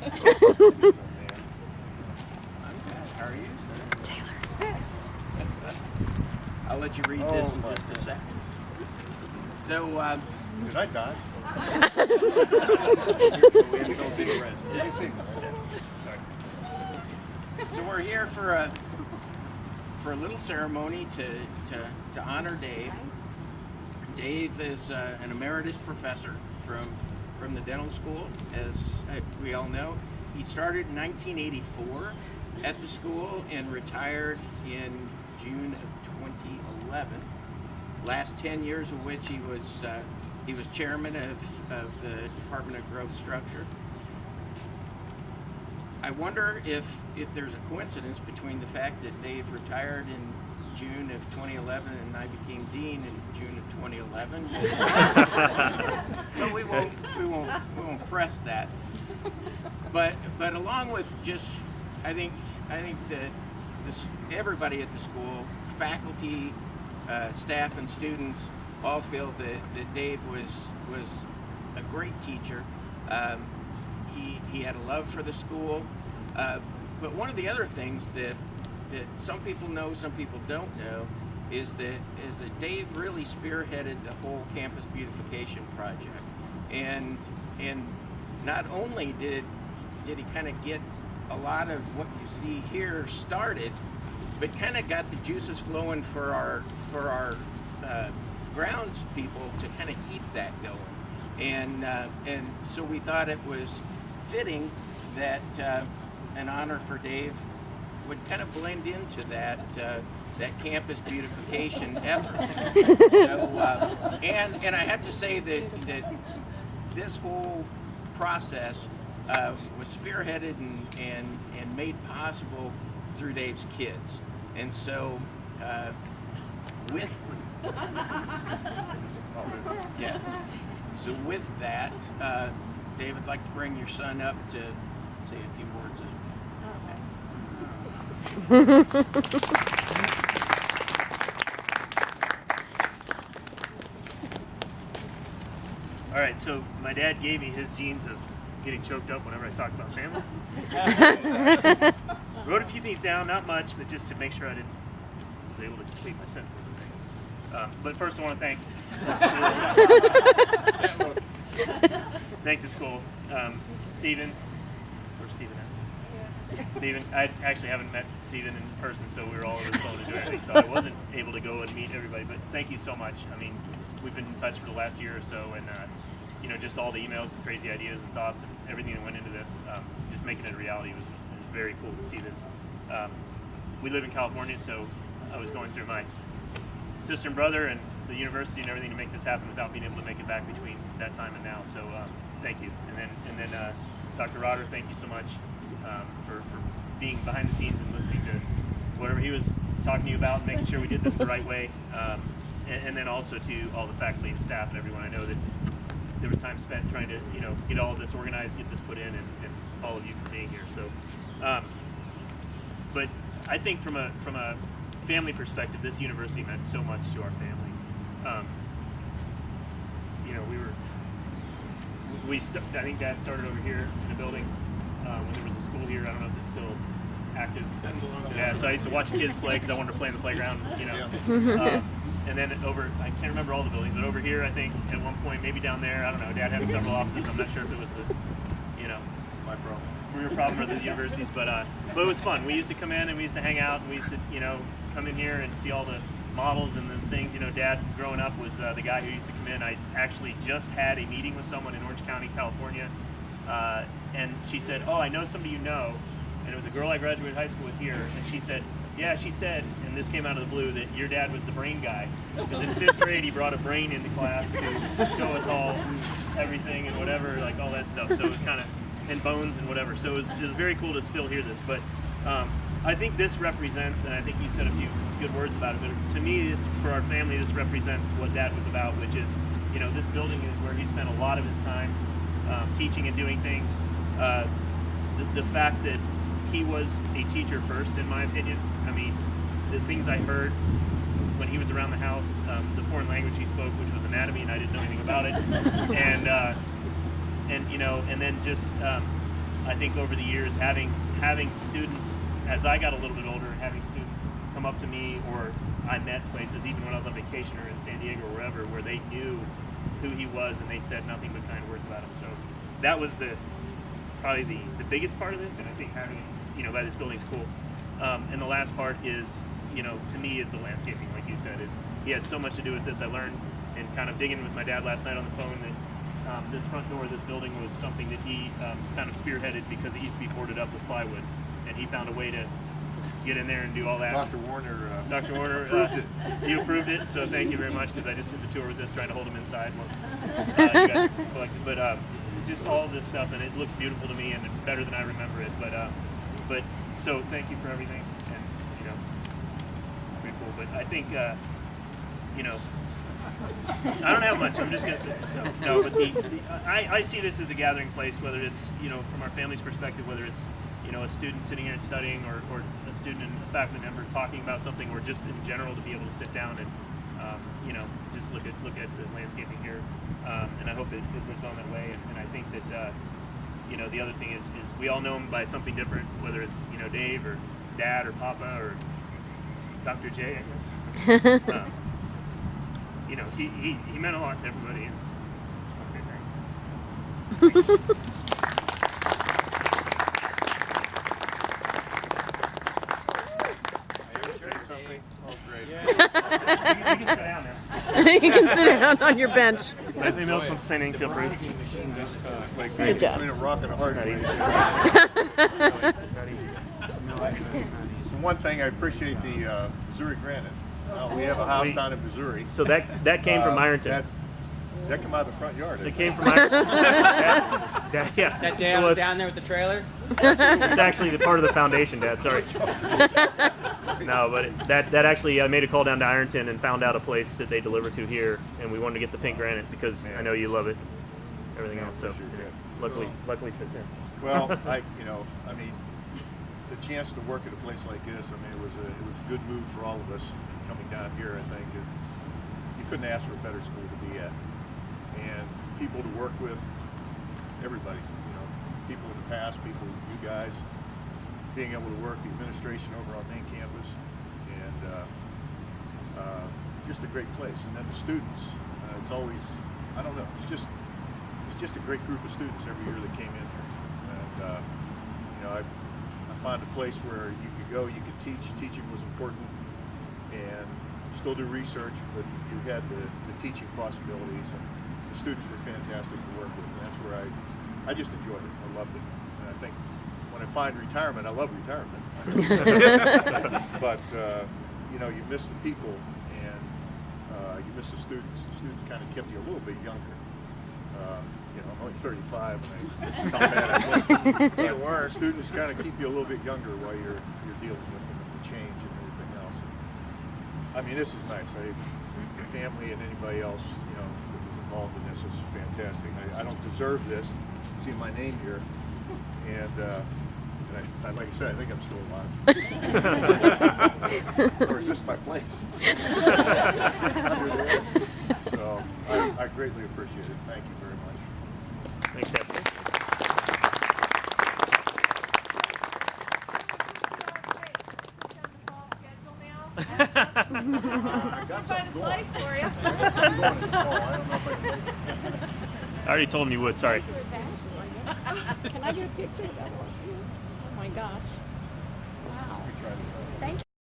How are you, sir? Taylor. I'll let you read this in just a second. So, did I die? So we're here for a little ceremony to honor Dave. Dave is an emeritus professor from the dental school, as we all know. He started in 1984 at the school and retired in June of 2011. Last 10 years of which he was chairman of the Department of Growth Structure. I wonder if there's a coincidence between the fact that Dave retired in June of 2011 and I became dean in June of 2011. But we won't press that. But along with just, I think that everybody at the school, faculty, staff, and students all feel that Dave was a great teacher. He had a love for the school, but one of the other things that some people know, some people don't know, is that Dave really spearheaded the whole campus beautification project, and not only did he kind of get a lot of what you see here started, but kind of got the juices flowing for our grounds people to kind of keep that going, and so we thought it was fitting that an honor for Dave would kind of blend into that campus beautification effort. So, and I have to say that this whole process was spearheaded and made possible through Dave's kids. And so with that, Dave, I'd like to bring your son up to say a few words. All right, so my dad gave me his genes of getting choked up whenever I talk about family. Wrote a few things down, not much, but just to make sure I was able to complete my sentence. But first I want to thank the school. Thank the school. Stephen, where's Stephen at? Stephen, I actually haven't met Stephen in person, so we were all over the phone to do everything, so I wasn't able to go and meet everybody, but thank you so much. I mean, we've been in touch for the last year or so, and just all the emails and crazy ideas and thoughts and everything that went into this, just making it a reality was very cool to see this. We live in California, so I was going through my sister and brother and the university and everything to make this happen without being able to make it back between that time and now. So thank you. And then Dr. Rotter, thank you so much for being behind the scenes and listening to whatever he was talking to you about and making sure we did this the right way. And then also to all the faculty and staff and everyone. I know that there was time spent trying to get all of this organized, get this put in, and all of you for being here. So, but I think from a family perspective, this university meant so much to our family. I think Dad started over here in the building when there was a school here. I don't know if it's still active. Yeah, so I used to watch kids play because I wanted to play in the playground. And then I can't remember all the buildings, but over here, I think at one point, maybe down there, I don't know. Dad had several offices. I'm not sure if it was My problem. Your problem or the universities, but it was fun. We used to come in and we used to hang out and we used to come in here and see all the models and the things. Dad growing up was the guy who used to come in. I actually just had a meeting with someone in Orange County, California, and she said, "Oh, I know somebody you know," and it was a girl I graduated high school with here, and she said, "Yeah," she said, and this came out of the blue, that your dad was the brain guy, because in 5th grade he brought a brain into class to show us all everything and whatever, like all that stuff. So it was kind of and bones and whatever. So it was very cool to still hear this. But I think this represents, and I think you said a few good words about it, but to me, for our family, this represents what Dad was about, which is, this building is where he spent a lot of his time teaching and doing things. The fact that he was a teacher first, in my opinion. I mean, the things I heard when he was around the house, the foreign language he spoke, which was anatomy, and I didn't know anything about it, and then just I think over the years, having students, as I got a little bit older, having students come up to me, or I met places, even when I was on vacation or in San Diego or wherever, where they knew who he was and they said nothing but kind words about him. So that was probably the biggest part of this, and I think having, that this building's cool. And the last part is, to me, is the landscaping, like you said. Is he had so much to do with this. I learned, and kind of digging with my dad last night on the phone, that this front door of this building was something that he kind of spearheaded, because it used to be boarded up with plywood, and he found a way to get in there and do all that. Dr. Warner approved it. You approved it, so thank you very much, because I just did the tour with this, trying to hold him inside while you guys collected. But just all of this stuff, and it looks beautiful to me, and better than I remember it. But so thank you for everything, and pretty cool. But I think I don't have much. I'm just gonna say so. No, but I see this as a gathering place, whether it's from our family's perspective, whether it's a student sitting here and studying, or a student and a faculty member talking about something, or just in general to be able to sit down and just look at the landscaping here. And I hope it lives on that way. And I think that the other thing is we all know him by something different, whether it's Dave or Dad or Papa or Dr. J, I guess. He meant a lot to everybody. And okay, thanks. something. Oh, great. Yeah. You can sit down now. You can sit down on your bench. If anybody else wants to say anything, feel free. Like Good job. between a rock and a hard place. One thing, I appreciate the Missouri granite. We have a house down in Missouri. So that came from Ironton. That came out of the front yard. It came from Ironton. Yeah. That day I was down there with the trailer? It's actually the part of the foundation, Dad. Sorry. No, but that actually, I made a call down to Ironton and found out a place that they deliver to here, and we wanted to get the pink granite because I know you love it. Everything else, so luckily it's there. Well, I mean, the chance to work at a place like this, I mean, it was a good move for all of us coming down here. I think you couldn't ask for a better school to be at, and people to work with, everybody. People in the past, people, you guys, being able to work the administration over on main campus, and just a great place. And then the students, it's always, I don't know, it's just a great group of students every year that came in here. And I found a place where you could go, you could teach. Teaching was important, and still do research, but you had the teaching possibilities, and the students were fantastic to work with. And that's where I just enjoyed it. I loved it. And I think when I find retirement, I love retirement. But you miss the people, and you miss the students. The students kind of kept you a little bit younger. I'm only 35, and this is how bad I look. But students kind of keep you a little bit younger while you're dealing with them and the change and everything else. And, I mean, this is nice. The family and anybody else, that was involved in this is fantastic. I don't deserve this. See my name here, and I, like I said, I think I'm still alive. Or is this my place? So I greatly appreciate it. Thank you very much. Thanks, Dad. I got something going. I already told him you would. Sorry. Can I get a picture of that one? Oh my gosh.